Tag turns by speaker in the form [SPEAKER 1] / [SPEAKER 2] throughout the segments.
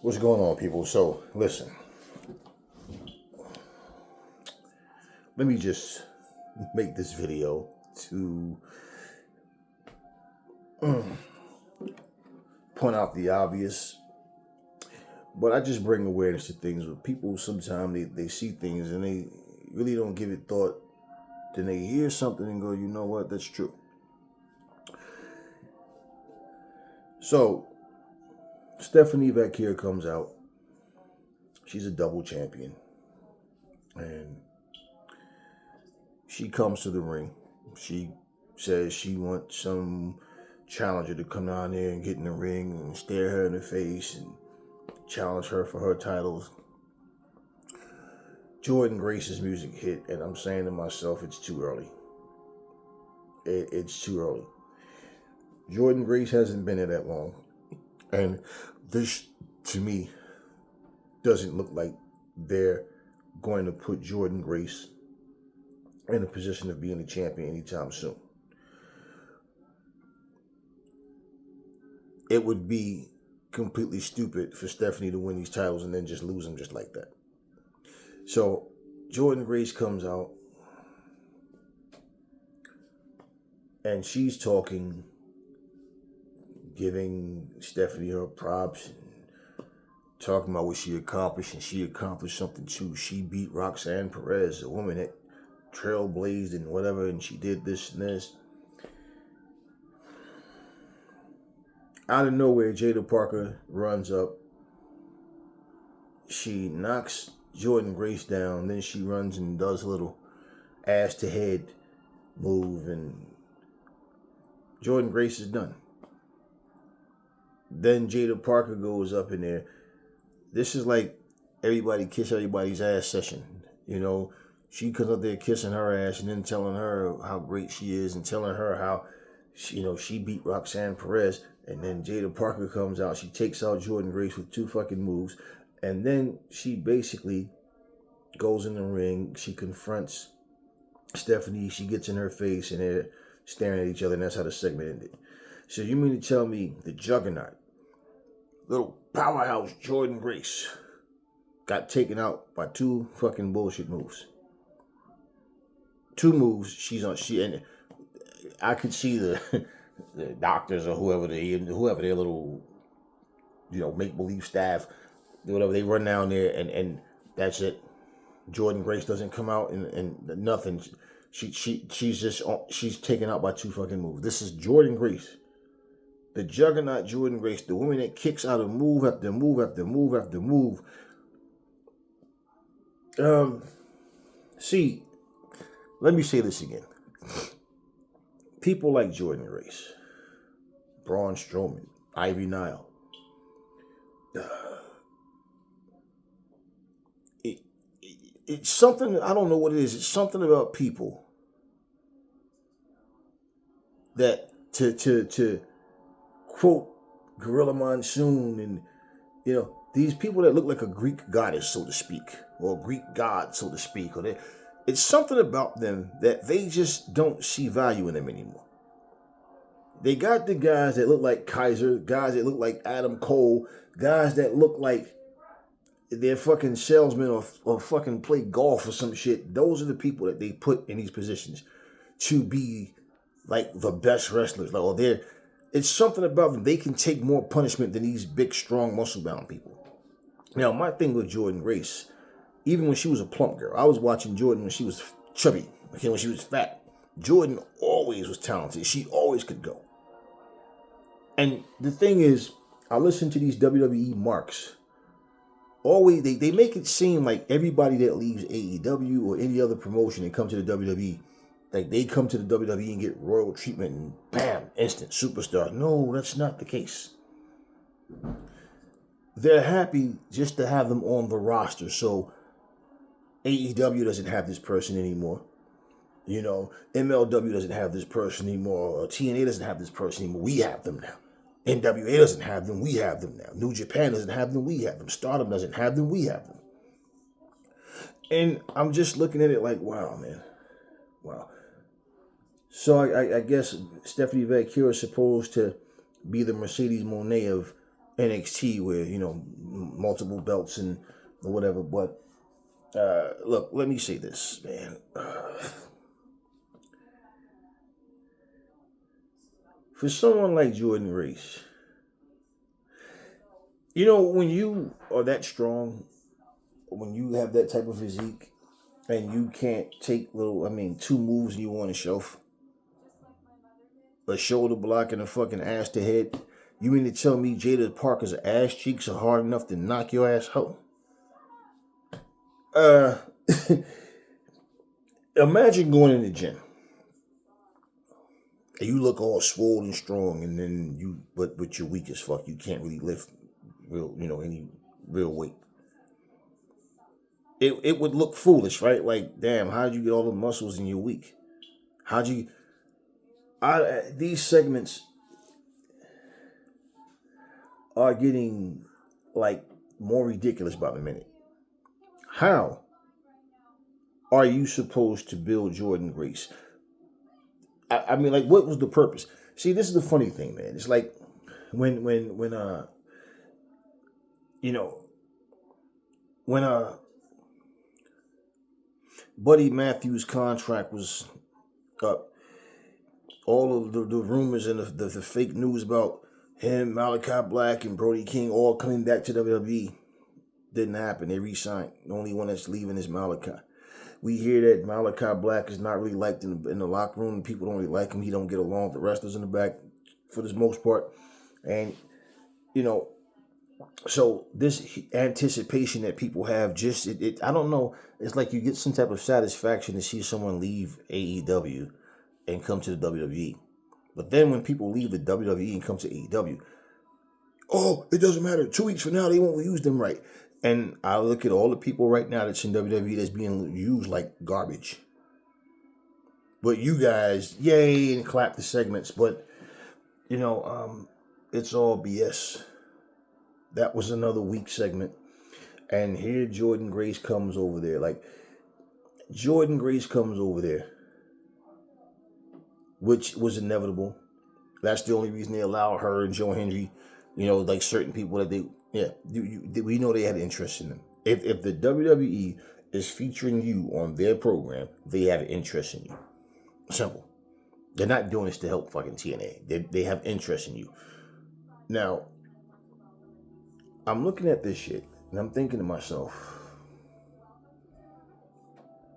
[SPEAKER 1] What's going on, people? So, listen. Let me just make this video to point out the obvious. But I just bring awareness to things where people sometimes they see things and they really don't give it thought. Then they hear something and go, you know what, that's true. So, Stephanie Vaquer comes out. She's a double champion. And she comes to the ring. She says she wants some challenger to come down there and get in the ring and stare her in the face and challenge her for her titles. Jordynne Grace's music hit, and I'm saying to myself, it's too early. It's too early. Jordynne Grace hasn't been there that long. And this, to me, doesn't look like they're going to put Jordynne Grace in a position of being a champion anytime soon. It would be completely stupid for Stephanie to win these titles and then just lose them just like that. So Jordynne Grace comes out and she's talking, giving Stephanie her props and talking about what she accomplished, and she accomplished something too. She beat Roxanne Perez, a woman that trailblazed and whatever, and she did this and this. Out of nowhere, Jada Parker runs up. She knocks Jordynne Grace down. Then she runs and does a little ass to head move, and Jordynne Grace is done. Then Jada Parker goes up in there. This is like everybody kiss everybody's ass session. You know, she comes up there kissing her ass and then telling her how great she is and telling her how, she beat Roxanne Perez. And then Jada Parker comes out. She takes out Jordynne Grace with 2 fucking moves. And then she basically goes in the ring. She confronts Stephanie. She gets in her face and they're staring at each other. And that's how the segment ended. So you mean to tell me the juggernaut, little powerhouse Jordynne Grace, got taken out by 2 fucking bullshit moves? 2 moves. And I could see the doctors or whoever their little, make-believe staff, whatever, they run down there and that's it. Jordynne Grace doesn't come out and nothing. She's taken out by 2 fucking moves. This is Jordynne Grace, the juggernaut Jordynne Grace, the woman that kicks out of move after move after move after move. See, let me say this again. People like Jordynne Grace, Braun Strowman, Ivy Nile, it's something, I don't know what it is. It's something about people that to quote Gorilla Monsoon and, these people that look like a Greek goddess, so to speak, or a Greek god, so to speak, it's something about them that they just don't see value in them anymore. They got the guys that look like Kaiser, guys that look like Adam Cole, guys that look like they're fucking salesmen or fucking play golf or some shit. Those are the people that they put in these positions to be like the best wrestlers. It's something about them. They can take more punishment than these big, strong, muscle-bound people. Now, my thing with Jordynne Grace, even when she was a plump girl, I was watching Jordynne when she was chubby, when she was fat. Jordynne always was talented. She always could go. And the thing is, I listen to these WWE marks. Always, they make it seem like everybody that leaves AEW or any other promotion and come to the WWE, like they come to the WWE and get royal treatment and bam, instant superstar. No, that's not the case. They're happy just to have them on the roster. So AEW doesn't have this person anymore. MLW doesn't have this person anymore. Or TNA doesn't have this person anymore. We have them now. NWA doesn't have them. We have them now. New Japan doesn't have them. We have them. Stardom doesn't have them. We have them. And I'm just looking at it like, wow, man. Wow. So I guess Stephanie Vaquer is supposed to be the Mercedes Moné of NXT where, multiple belts and whatever. But look, let me say this, man. For someone like Jordynne Grace, when you are that strong, when you have that type of physique, and you can't take two moves and you on the shelf, a shoulder block and a fucking ass to head. You mean to tell me Jada Parker's ass cheeks are hard enough to knock your ass out? Imagine going in the gym and you look all swole and strong, and then but you're weak as fuck. You can't really lift any real weight. It would look foolish, right? Like, damn, how'd you get all the muscles and you're weak? These segments are getting like more ridiculous by the minute. How are you supposed to build Jordynne Grace? I mean, like, what was the purpose? See, this is the funny thing, man. It's like when Buddy Matthews' contract was up, all of the rumors and the fake news about him, Malachi Black, and Brody King all coming back to WWE didn't happen. They re-signed. The only one that's leaving is Malachi. We hear that Malachi Black is not really liked in the locker room. People don't really like him. He don't get along with the wrestlers in the back for the most part. And, so this anticipation that people have I don't know. It's like you get some type of satisfaction to see someone leave AEW and come to the WWE. But then when people leave the WWE and come to AEW, oh, it doesn't matter. 2 weeks from now, they won't use them right. And I look at all the people right now that's in WWE that's being used like garbage. But you guys, yay, and clap the segments. But, it's all BS. That was another weak segment. And here Jordynne Grace comes over there. Like, Jordynne Grace comes over there, which was inevitable. That's the only reason they allow her and Joe Hendry, like certain people that we know they had interest in them. If the WWE is featuring you on their program, they have interest in you. Simple. They're not doing this to help fucking TNA. They have interest in you. Now, I'm looking at this shit and I'm thinking to myself,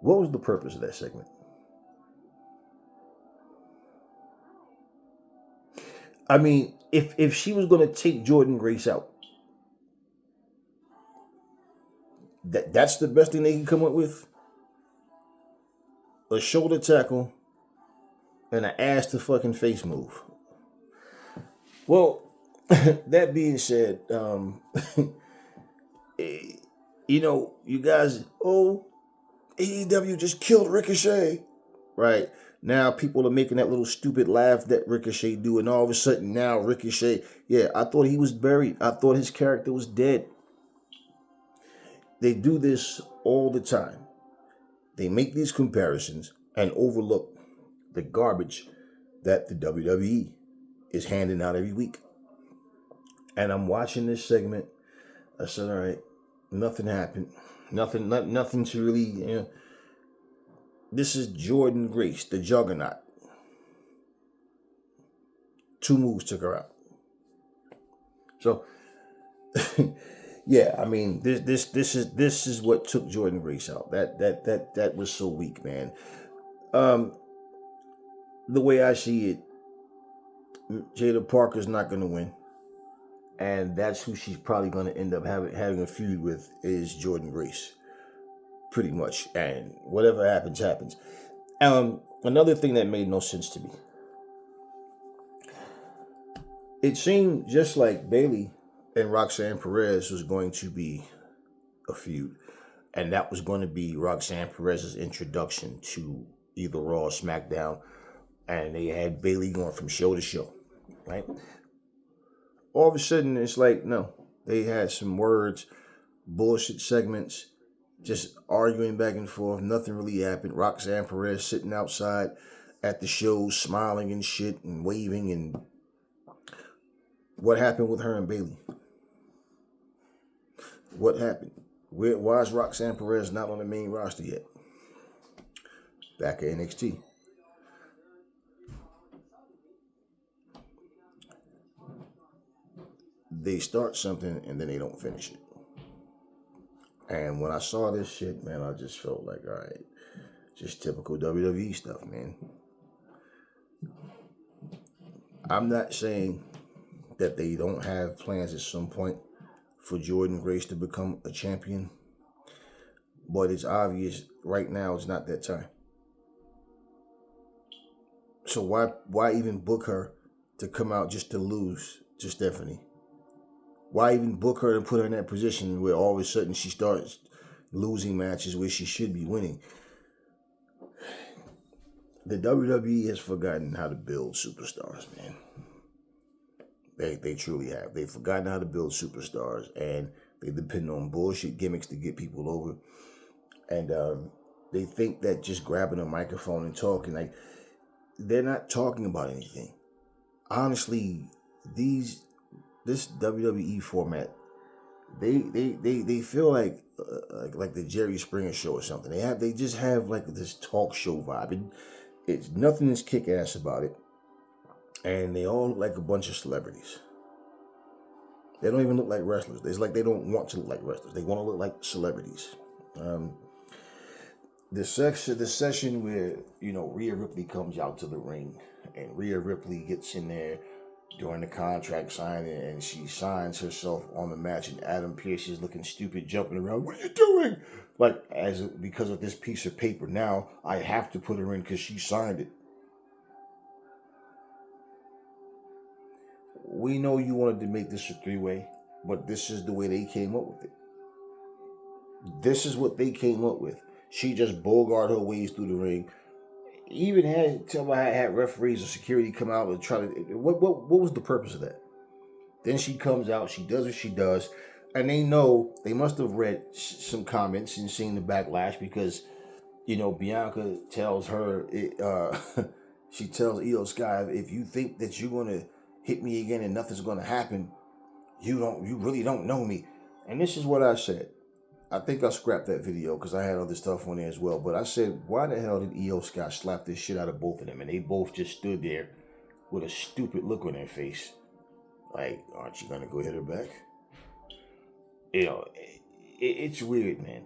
[SPEAKER 1] what was the purpose of that segment? I mean, if she was going to take Jordynne Grace out, that's the best thing they can come up with? A shoulder tackle and an ass to fucking face move. Well, that being said, you guys, AEW just killed Ricochet. Right. Now people are making that little stupid laugh that Ricochet do, and all of a sudden now Ricochet, I thought he was buried. I thought his character was dead. They do this all the time. They make these comparisons and overlook the garbage that the WWE is handing out every week. And I'm watching this segment. I said, all right, nothing happened. Nothing to really, This is Jordynne Grace, the Juggernaut. 2 moves took her out. So, I mean, this is what took Jordynne Grace out. That was so weak, man. The way I see it, Jada Parker's not going to win. And that's who she's probably going to end up having a feud with is Jordynne Grace. Pretty much. And whatever happens, happens. Another thing that made no sense to me. It seemed just like Bayley and Roxanne Perez was going to be a feud. And that was going to be Roxanne Perez's introduction to either Raw or SmackDown. And they had Bayley going from show to show. Right? All of a sudden, it's like, no. They had some words, bullshit segments, just arguing back and forth. Nothing really happened. Roxanne Perez sitting outside at the show, smiling and shit and waving. And what happened with her and Bayley? What happened? Why is Roxanne Perez not on the main roster yet? Back at NXT. They start something and then they don't finish it. And when I saw this shit, man, I just felt like, all right, just typical WWE stuff, man. I'm not saying that they don't have plans at some point for Jordynne Grace to become a champion, but it's obvious right now it's not that time. So why even book her to come out just to lose to Stephanie? Why even book her and put her in that position where all of a sudden she starts losing matches where she should be winning? The WWE has forgotten how to build superstars, man. They truly have. They've forgotten how to build superstars, and they depend on bullshit gimmicks to get people over. And they think that just grabbing a microphone and talking, like, they're not talking about anything. Honestly, this WWE format, they feel like the Jerry Springer show or something. They just have like this talk show vibe. It's nothing is kick ass about it, and they all look like a bunch of celebrities. They don't even look like wrestlers. It's like they don't want to look like wrestlers. They want to look like celebrities. The session where Rhea Ripley comes out to the ring, and Rhea Ripley gets in there during the contract signing, and she signs herself on the match, and Adam Pearce is looking stupid, jumping around. What are you doing? Like, because of this piece of paper, now I have to put her in because she signed it. We know you wanted to make this a three-way, but this is the way they came up with it. This is what they came up with. She just bogart her ways through the ring. Even had referees or security come out and try to. What was the purpose of that? Then she comes out, she does what she does, and they must have read some comments and seen the backlash because, Bianca tells her, she tells Io Sky, if you think that you're gonna hit me again and nothing's gonna happen, you really don't know me. And this is what I said. I think I scrapped that video because I had other stuff on there as well. But I said, why the hell did Io Sky slap this shit out of both of them? And they both just stood there with a stupid look on their face. Like, aren't you going to go hit her back? It's weird, man.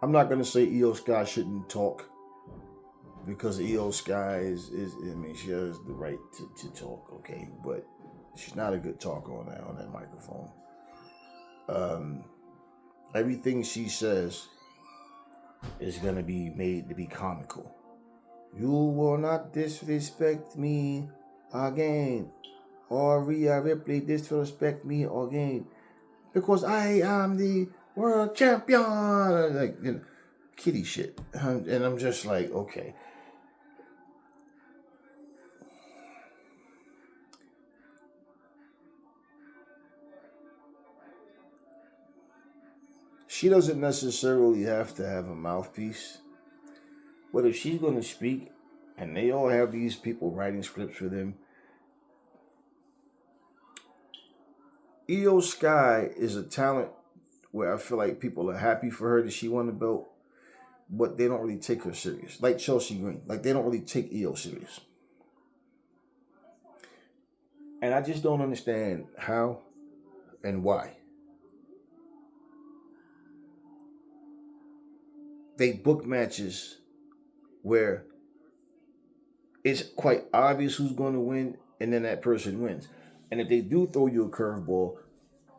[SPEAKER 1] I'm not going to say Io Sky shouldn't talk. Because Io Sky she has the right to talk, okay? But she's not a good talker on that microphone. Everything she says is going to be made to be comical. You will not disrespect me again. Or Rhea Ripley disrespect me again. Because I am the world champion. Like, kitty shit. And I'm just like, okay. She doesn't necessarily have to have a mouthpiece. But if she's going to speak, and they all have these people writing scripts for them, Io Sky is a talent where I feel like people are happy for her that she won the belt, but they don't really take her serious. Like Chelsea Green. Like, they don't really take Io serious. And I just don't understand how and why. They book matches where it's quite obvious who's going to win, and then that person wins. And if they do throw you a curveball,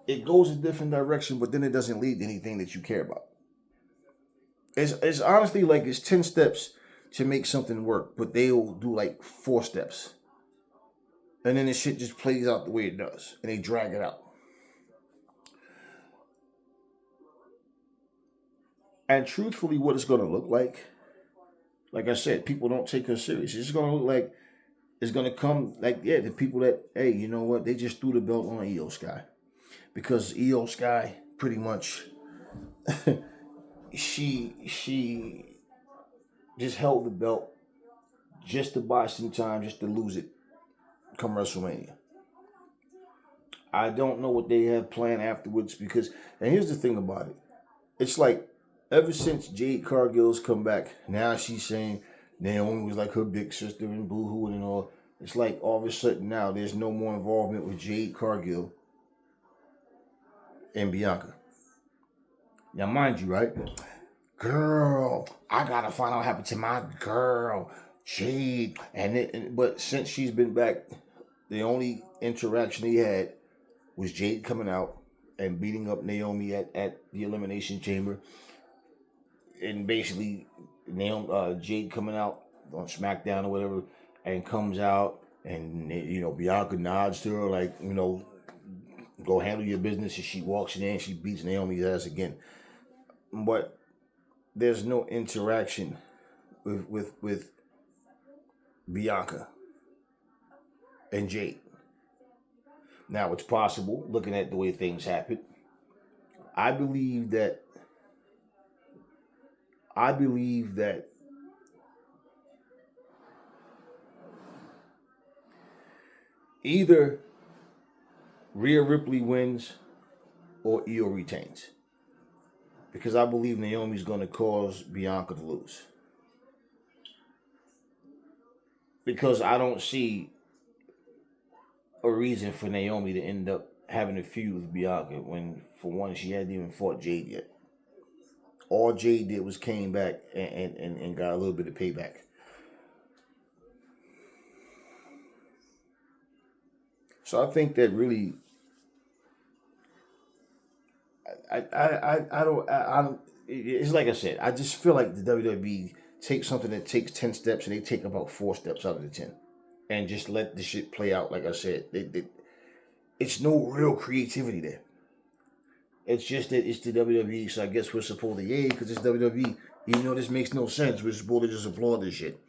[SPEAKER 1] it goes a different direction, but then it doesn't lead to anything that you care about. It's honestly like it's 10 steps to make something work, but they'll do like 4 steps. And then the shit just plays out the way it does, and they drag it out. And truthfully, what it's going to look like I said, people don't take her serious. It's going to look like, it's going to come like, the people that, hey, you know what? They just threw the belt on Io Sky. Because Io Sky, pretty much, she just held the belt just to buy some time, just to lose it come WrestleMania. I don't know what they have planned afterwards because, and here's the thing about it. It's like, ever since Jade Cargill's come back, now she's saying Naomi was like her big sister and boo-hoo and all. It's like all of a sudden now there's no more involvement with Jade Cargill and Bianca. Now, mind you, right? Girl, I gotta find out what happened to my girl, Jade. But since she's been back, the only interaction he had was Jade coming out and beating up Naomi at the Elimination Chamber. And basically, Jade coming out on SmackDown or whatever, and comes out, and Bianca nods to her like, go handle your business. And she walks in there and she beats Naomi's ass again. But there's no interaction with Bianca and Jade. Now, it's possible, looking at the way things happen. I believe that either Rhea Ripley wins or Io retains. Because I believe Naomi's going to cause Bianca to lose. Because I don't see a reason for Naomi to end up having a feud with Bianca when, for one, she hadn't even fought Jade yet. All Jade did was came back and got a little bit of payback. So I think that really, I don't. It's like I said. I just feel like the WWE takes something that takes 10 steps and they take about 4 steps out of the 10, and just let the shit play out. Like I said, it's no real creativity there. It's just that it's the WWE, so I guess we're supposed to yay because it's WWE. Even though this makes no sense, we're supposed to just applaud this shit.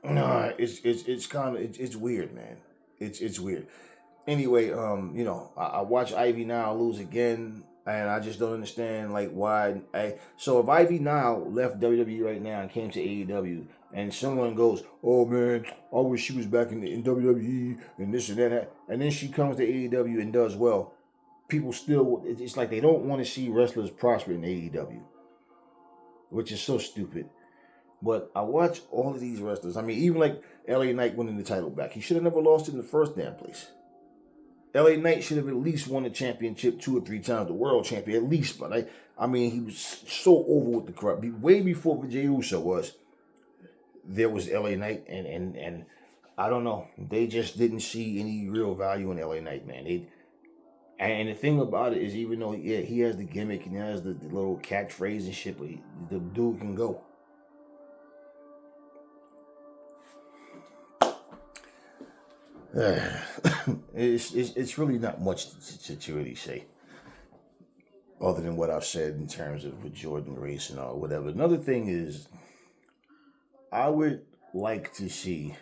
[SPEAKER 1] Nah, it's kind of it's weird, man. It's weird. Anyway, I watched Ivy Nile lose again, and I just don't understand like why. So if Ivy Nile left WWE right now and came to AEW, and someone goes, "Oh man, I wish she was back in WWE and this and that," and then she comes to AEW and does well, people still, it's like they don't want to see wrestlers prosper in AEW, which is so stupid. But I watch all of these wrestlers. I mean, even like LA Knight winning the title back. He should have never lost it in the first damn place. LA Knight should have at least won the championship 2 or 3 times, the world champion, at least. But I mean, he was so over with the crowd. Way before Jey Uso was, there was LA Knight, and I don't know. They just didn't see any real value in LA Knight, man. And the thing about it is, even though he has the gimmick and he has the little catchphrase and shit, but the dude can go. It's really not much to really say, other than what I've said in terms of Jordynne Grace and all whatever. Another thing is, I would like to see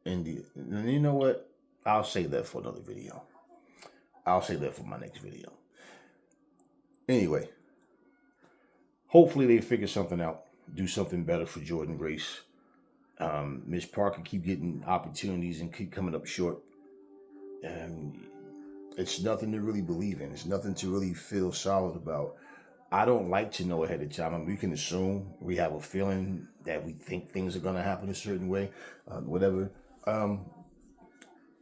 [SPEAKER 1] India. And you know what? I'll save that for another video. I'll save that for my next video. Anyway, hopefully they figure something out, do something better for Jordynne Grace. Miss Parker keep getting opportunities and keep coming up short. It's nothing to really believe in. It's nothing to really feel solid about. I don't like to know ahead of time. I mean, we can assume, we have a feeling that we think things are going to happen a certain way, whatever.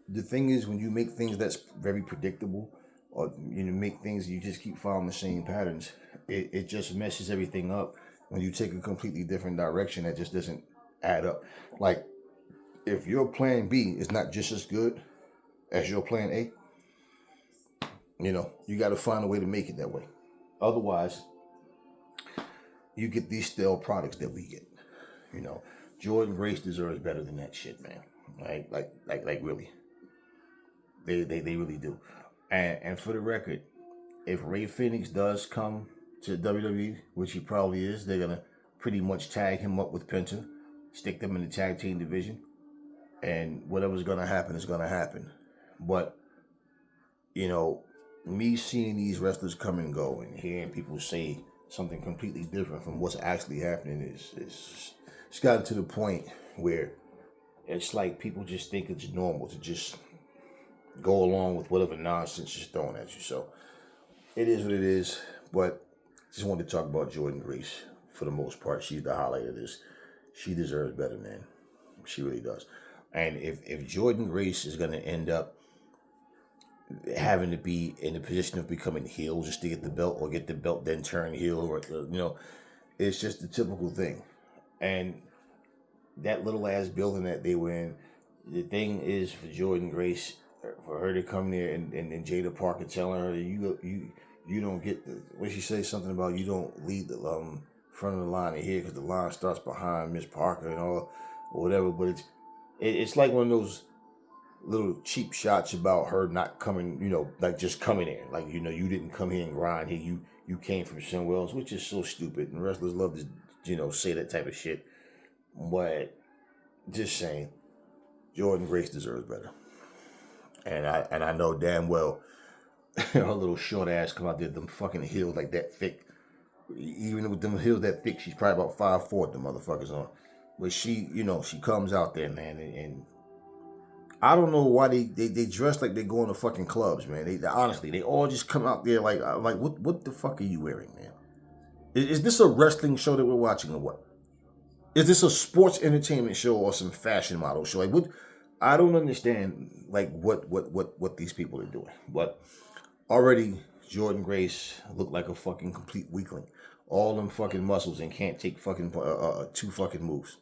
[SPEAKER 1] The thing is, when you make things that's very predictable, or make things you just keep following the same patterns, it just messes everything up. When you take a completely different direction, that just doesn't add up. Like, if your plan B is not just as good as your plan A, you got to find a way to make it that way. Otherwise, you get these stale products that we get. Jordynne Grace deserves better than that shit, man. Like really. They really do. And for the record, if Rey Fenix does come to WWE, which he probably is, they're gonna pretty much tag him up with Penta, stick them in the tag team division, and whatever's gonna happen is gonna happen. But me seeing these wrestlers come and go and hearing people say something completely different from what's actually happening is it's gotten to the point where it's like people just think it's normal to just go along with whatever nonsense is thrown at you. So it is what it is. But just wanted to talk about Jordynne Grace for the most part. She's the highlight of this. She deserves better, man. She really does. And if Jordynne Grace is going to end up having to be in the position of becoming heel just to get the belt, or get the belt then turn heel, or it's just the typical thing. And that little ass building that they were in, the thing is for Jordynne Grace, for her to come there and Jada Parker telling her that you don't get the, when she says something about you don't lead the front of the line in here because the line starts behind Miss Parker and all or whatever. But it's like one of those little cheap shots about her not coming, like just coming in, like you didn't come here and grind here, you came from somewhere else, which is so stupid. And wrestlers love to say that type of shit. But just saying, Jordynne Grace deserves better. And I know damn well her little short ass come out there, them fucking heels like that thick. Even with them heels that thick, she's probably about 5'4", the motherfuckers on. But she comes out there, man, and I don't know why they dress like they go to fucking clubs, man. They honestly, they all just come out there like what the fuck are you wearing, man? Is this a wrestling show that we're watching or what? Is this a sports entertainment show or some fashion model show? Like what? I don't understand like what these people are doing. But already Jordynne Grace looked like a fucking complete weakling. All them fucking muscles and can't take fucking 2 fucking moves.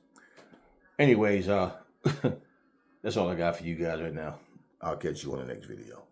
[SPEAKER 1] Anyways, that's all I got for you guys right now. I'll catch you on the next video.